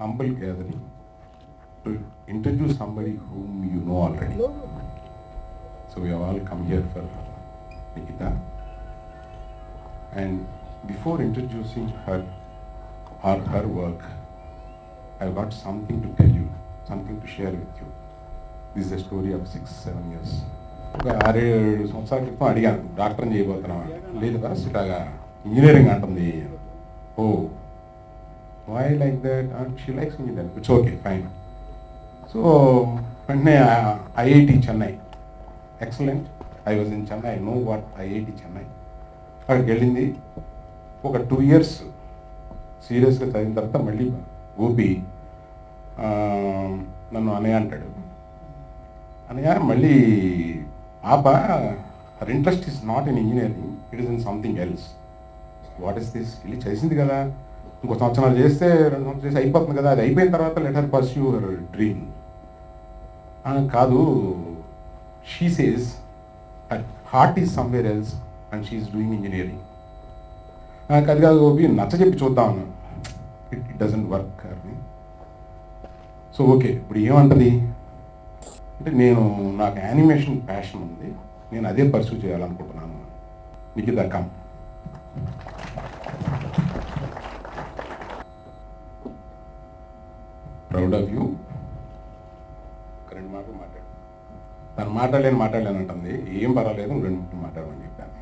humble gathering to introduce somebody whom you know already. So we have all come here for Nikita. And before introducing her or her work, I've got something to tell you, something to share with you. This is a story of 6-7 years. ఒక 6-7 సంవత్సరాల క్రితం అడిగాను, డాక్టర్ని చేయబోతున్నావా? లేదు bus ఇలాగా engineering అంటుంది. Oh why like that? She likes engineering, it's okay fine. So వెంటనే IIT Chennai, excellent. I was in Chennai, I know what IIT Chennai. అక్కడికి వెళ్ళింది. ఒక 2 years సీరియస్గా చదివిన తర్వాత మళ్ళీ గోపి నన్ను అనయ్య అంటాడు. అనయ్య మళ్ళీ ఆప, her interest is not in engineering, it is in something else. What is this? వెళ్ళి చేసింది కదా, ఇంకో సంవత్సరాలు చేస్తే 2 సంవత్సరాలు చేసి అయిపోతుంది కదా, అది అయిపోయిన తర్వాత let her pursue her dream. కాదు, she says her heart is somewhere else and she is doing engineering. అది కాదు గోపి, నచ్చ చెప్పి చూద్దామను. ఇట్ డజంట్ వర్క్ అని. సో ఓకే, ఇప్పుడు ఏమంటది అంటే, నాకు యానిమేషన్ ప్యాషన్ ఉంది, నేను అదే పర్సూ చేయాలనుకుంటున్నాను. Nikhita come. Proud of you. ఒక 2 మాటలు మాట్లాడు. తను మాట్లాడలేను అంటుంది. ఏం పర్వాలేదు, 2 మాటలు మాట్లాడమని చెప్పాను.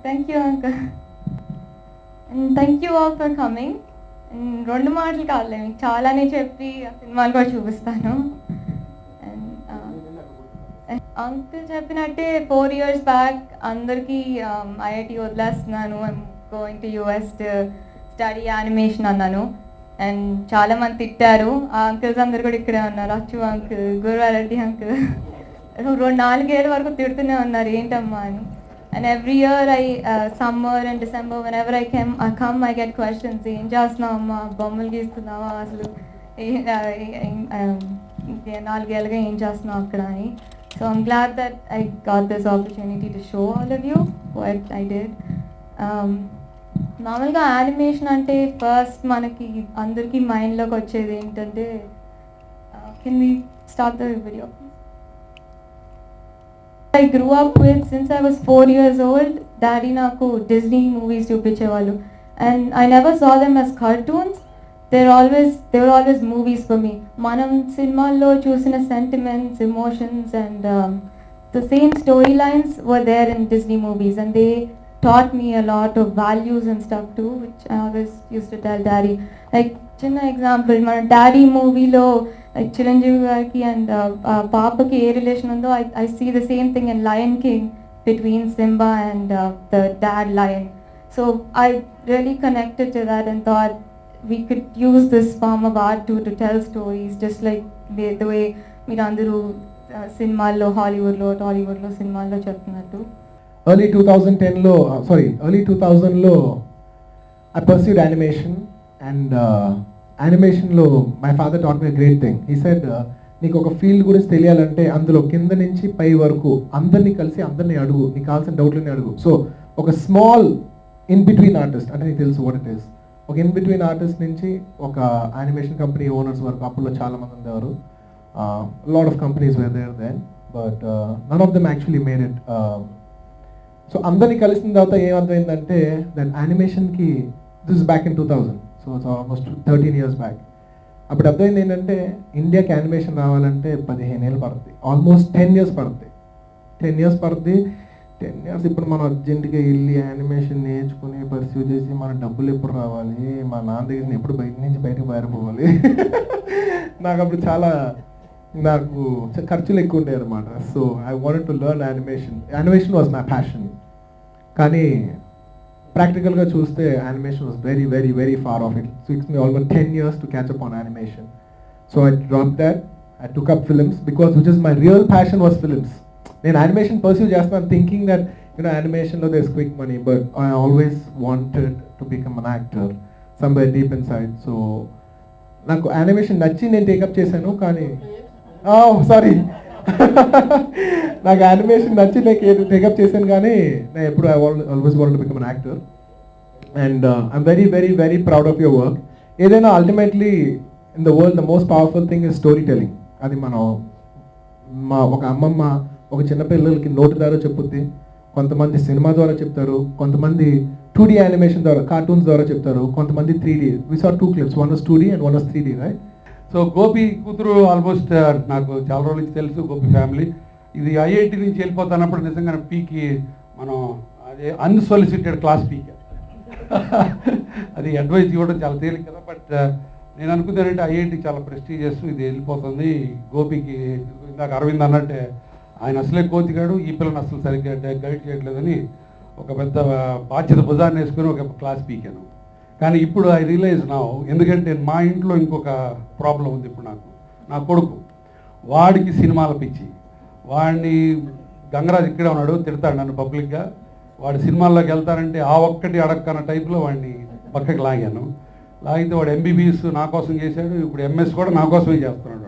Thank you, Uncle. And thank you all for coming. And 2 మాటలు కాదులే, మీకు చాలానే చెప్పి ఆ సినిమాలు కూడా చూపిస్తాను. అండ్ అంకుల్ చెప్పినట్టే 4 years బ్యాక్ అందరికీ ఐఐటి వదిలేస్తున్నాను, I'm going to US to study animation అన్నాను. అండ్ చాలామంది తిట్టారు. ఆ అంకుల్స్ అందరు కూడా ఇక్కడే ఉన్నారు. అచ్చు అంకుల్, గురువారెడ్డి అంకుల్ 4 ఏళ్ళ వరకు తిడుతూనే ఉన్నారు, ఏంటమ్మా అని. And every year summer and December, whenever I come, I get questions. ఏం చేస్తున్నావు అమ్మా, బొమ్మలు గీస్తున్నావా, అసలు 4 ఏళ్ళుగా ఏం చేస్తున్నావు అక్కడ అని. So I'm glad that I got this opportunity to show all of you what I did. మామూలుగా యానిమేషన్ అంటే ఫస్ట్ మనకి అందరికీ మైండ్లోకి వచ్చేది ఏంటంటే, can we start the video? I grew up with, since I was 4 years old, daddy naku Disney movies chupichevallu, and I never saw them as cartoons. They were always movies for me. Manam cinemallo chusina sentiments, emotions, and the same storylines were there in Disney movies, and they taught me a lot of values and stuff too, which I always used to tell daddy. Like chinna example, mana daddy movie lo like Chiranjeevi gariki and Papaki A relation undo, I see the same thing in Lion King between Simba and the dad lion. So I really connected to that and thought we could use this form of art to tell stories, just like the way మీరందరూ సినిమాల్లో టాలీవుడ్లో సినిమాల్లో చెప్తున్నట్టు. Early 2000లో I pursued animation, and యానిమేషన్లో my father taught me great thing. He said, నీకు ఒక field గురించి తెలియాలంటే అందులో కింద నుంచి పై వరకు అందరినీ కలిసి అందరినీ అడుగు, నీకు కావాల్సిన డౌట్లని అడుగు. సో ఒక స్మాల్ ఇన్ బిట్వీన్ ఆర్టిస్ట్ అంటే నీకు తెలుసు వాట్ ఇట్ ఈస్. ఒక ఇన్ బిట్వీన్ ఆర్టిస్ట్ నుంచి ఒక యానిమేషన్ కంపెనీ ఓనర్స్ వరకు, అప్పుల్లో చాలామంది ఉండేవారు. Lot of companies were there then, but none of them actually made it. So అందరినీ కలిసిన తర్వాత ఏమర్థమైందంటే దట్ యానిమేషన్కి, this is back in 2000, so it's almost 13 years back. అప్పుడు అర్థమైంది ఏంటంటే ఇండియాకి యానిమేషన్ రావాలంటే 15 ఏళ్ళు పడుతుంది, ఆల్మోస్ట్ 10 years పడుతుంది. 10 years పడుతుంది. 10 years ఇప్పుడు మనం అర్జెంటుగా వెళ్ళి యానిమేషన్ నేర్చుకుని పర్స్యూ చేసి మన డబ్బులు ఎప్పుడు రావాలి, మా నాన్న దగ్గర ఎప్పుడు బయటకు పారిపోవాలి. నాకు అప్పుడు నాకు ఖర్చులు ఎక్కువ ఉండేవి అనమాట. So I wanted to learn animation. Animation was my passion. కానీ ప్రాక్టికల్గా చూస్తే animation was very very very far off. It takes me almost 10 years to catch up on animation. So I dropped that. I took up films because which is my real passion was films. నేను animation pursue చేస్తాను thinking that యానిమేషన్లో there's quick money, but I always wanted to become an actor somewhere deep inside. So నాకు animation నచ్చి నేను take up చేశాను. కానీ sorry నాకు animation నచ్చి నేను టేకప్ చేశాను, కానీ నేను ఎప్పుడు I always wanted to become an actor. And I'm very very very proud of your work. ఏదైనా ultimately in the world the most powerful thing is story telling. అది మనం ఒక అమ్మమ్మ ఒక చిన్నపిల్లలకి నోటి ద్వారా చెప్పుద్ది, కొంతమంది సినిమా ద్వారా చెప్తారు, కొంతమంది 2D యానిమేషన్ ద్వారా కార్టూన్స్ ద్వారా చెప్తారు, కొంతమంది 3D. We saw 2 clips, one was 2D and one was 3D, right? So Gopi కూతురు ఆల్మోస్ట్ నాకు చాలా రోజుల నుంచి తెలుసు, గోపి ఫ్యామిలీ. ఇది ఐఐటి నుంచి వెళ్ళిపోతున్నప్పుడు నిజంగా పీకి మనం అదే అన్సొలిసిటెడ్ క్లాస్ పీకి అది అడ్వైజ్ ఇవ్వడం చాలా తేలిక కదా. బట్ నేను అనుకున్నానంటే ఐఐటి చాలా ప్రెస్టీజియస్, ఇది వెళ్ళిపోతుంది. గోపికి ఇందాక అరవింద్ అన్నట్టే ఆయన అసలే కోతిగాడు, ఈ పిల్లని అసలు సరిగ్గా గైడ్ చేయట్లేదని ఒక పెద్ద బాధ్యత భుజాన్ని వేసుకొని ఒక క్లాస్ పీకాను. కానీ ఇప్పుడు ఐ రియలైజ్ నా, ఎందుకంటే మా ఇంట్లో ఇంకొక ప్రాబ్లం ఉంది ఇప్పుడు నాకు. నా కొడుకు వాడికి సినిమాల పిచ్చి, వాడిని గంగరాజ్ ఇక్కడే ఉన్నాడు, తిడతాడు నన్ను పబ్లిక్గా. వాడు సినిమాల్లోకి వెళ్తారంటే ఆ ఒక్కటి అడక్కన్న టైప్లో వాడిని పక్కకి లాగాను. లాగితే వాడు ఎంబీబీఎస్ నా కోసం చేశాడు, ఇప్పుడు ఎంఎస్ కూడా నా కోసమే చేస్తున్నాడు.